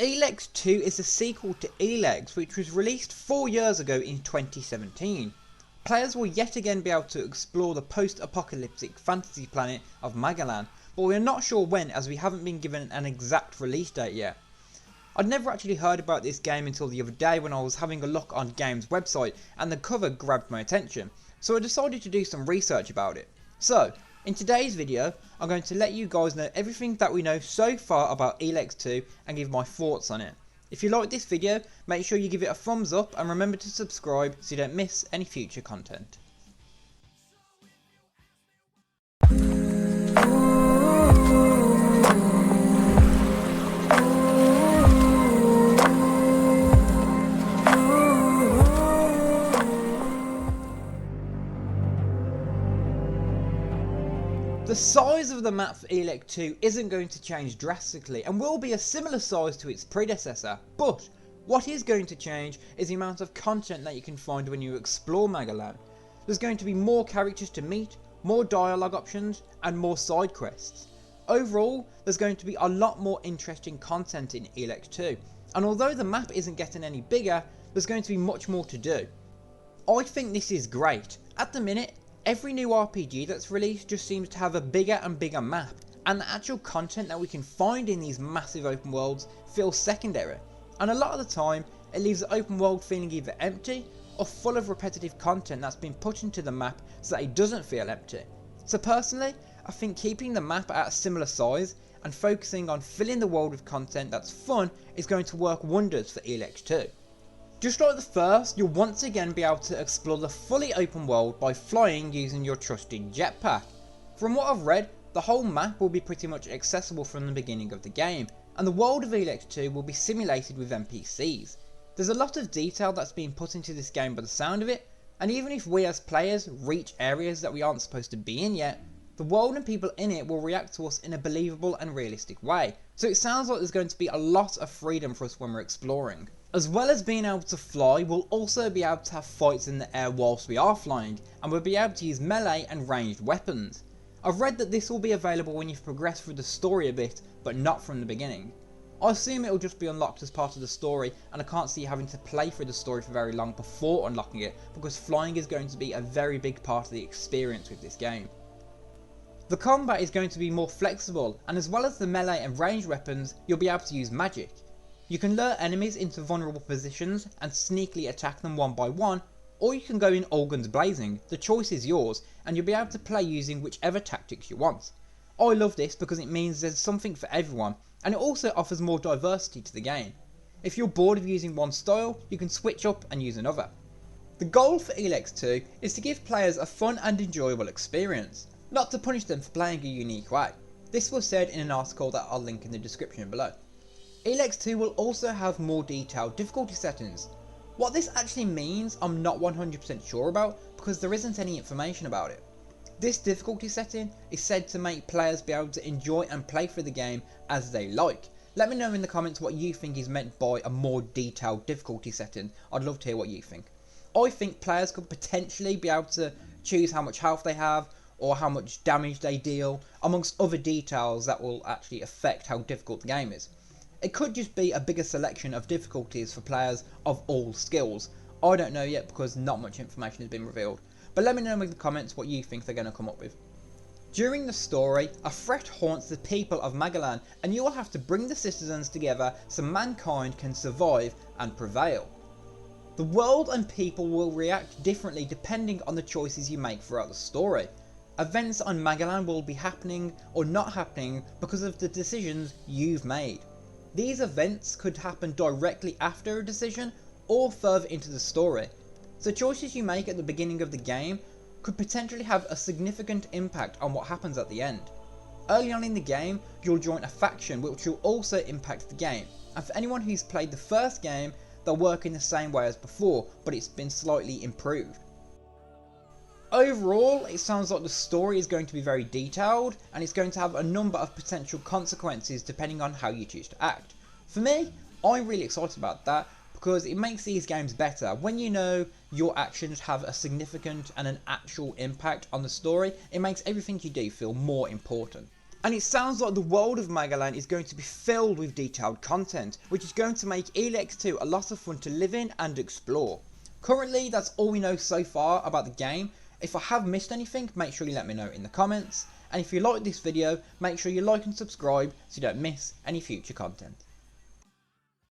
Elex 2 is a sequel to Elex, which was released 4 years ago in 2017. Players will yet again be able to explore the post-apocalyptic fantasy planet of Magalan, but we are not sure when, as we haven't been given an exact release date yet. I'd never actually heard about this game until the other day when I was having a look on Game's website and the cover grabbed my attention, so I decided to do some research about it. So, in today's video, I'm going to let you guys know everything that we know so far about Elex 2 and give my thoughts on it. If you like this video, make sure you give it a thumbs up and remember to subscribe so you don't miss any future content. The size of the map for Elex 2 isn't going to change drastically and will be a similar size to its predecessor, but what is going to change is the amount of content that you can find when you explore Magalan. There's going to be more characters to meet, more dialogue options and more side quests. Overall, there's going to be a lot more interesting content in Elex 2, and although the map isn't getting any bigger, there's going to be much more to do. I think this is great. At the minute, every new RPG that's released just seems to have a bigger and bigger map, and the actual content that we can find in these massive open worlds feels secondary, and a lot of the time it leaves the open world feeling either empty or full of repetitive content that's been put into the map so that it doesn't feel empty. So personally, I think keeping the map at a similar size and focusing on filling the world with content that's fun is going to work wonders for Elex 2. Just like the first, you'll once again be able to explore the fully open world by flying using your trusted jetpack. From what I've read, the whole map will be pretty much accessible from the beginning of the game, and the world of Elex 2 will be simulated with NPCs. There's a lot of detail that's been put into this game by the sound of it, and even if we as players reach areas that we aren't supposed to be in yet, the world and people in it will react to us in a believable and realistic way, so it sounds like there's going to be a lot of freedom for us when we're exploring. As well as being able to fly, we'll also be able to have fights in the air whilst we are flying, and we'll be able to use melee and ranged weapons. I've read that this will be available when you've progressed through the story a bit, but not from the beginning. I assume it will just be unlocked as part of the story, and I can't see you having to play through the story for very long before unlocking it, because flying is going to be a very big part of the experience with this game. The combat is going to be more flexible, and as well as the melee and ranged weapons, you'll be able to use magic. You can lure enemies into vulnerable positions and sneakily attack them one by one, or you can go in all guns blazing. The choice is yours, and you'll be able to play using whichever tactics you want. I love this because it means there's something for everyone, and it also offers more diversity to the game. If you're bored of using one style, you can switch up and use another. The goal for Elex 2 is to give players a fun and enjoyable experience, not to punish them for playing a unique way. This was said in an article that I'll link in the description below. Elex 2 will also have more detailed difficulty settings. What this actually means I'm not 100% sure about because there isn't any information about it. This difficulty setting is said to make players be able to enjoy and play through the game as they like. Let me know in the comments what you think is meant by a more detailed difficulty setting. I'd love to hear what you think. I think players could potentially be able to choose how much health they have or how much damage they deal, amongst other details that will actually affect how difficult the game is. It could just be a bigger selection of difficulties for players of all skills. I don't know yet because not much information has been revealed, but let me know in the comments what you think they're going to come up with. During the story, a threat haunts the people of Magalan, and you will have to bring the citizens together so mankind can survive and prevail. The world and people will react differently depending on the choices you make throughout the story. Events on Magalan will be happening or not happening because of the decisions you've made. These events could happen directly after a decision or further into the story, so choices you make at the beginning of the game could potentially have a significant impact on what happens at the end. Early on in the game, you'll join a faction which will also impact the game, and for anyone who's played the first game, they'll work in the same way as before, but it's been slightly improved. Overall, it sounds like the story is going to be very detailed, and it's going to have a number of potential consequences depending on how you choose to act. For me, I'm really excited about that because it makes these games better. When you know your actions have a significant and an actual impact on the story, it makes everything you do feel more important. And it sounds like the world of Magalan is going to be filled with detailed content, which is going to make Elex 2 a lot of fun to live in and explore. Currently, that's all we know so far about the game. If I have missed anything, make sure you let me know in the comments. And if you like this video, make sure you like and subscribe so you don't miss any future content.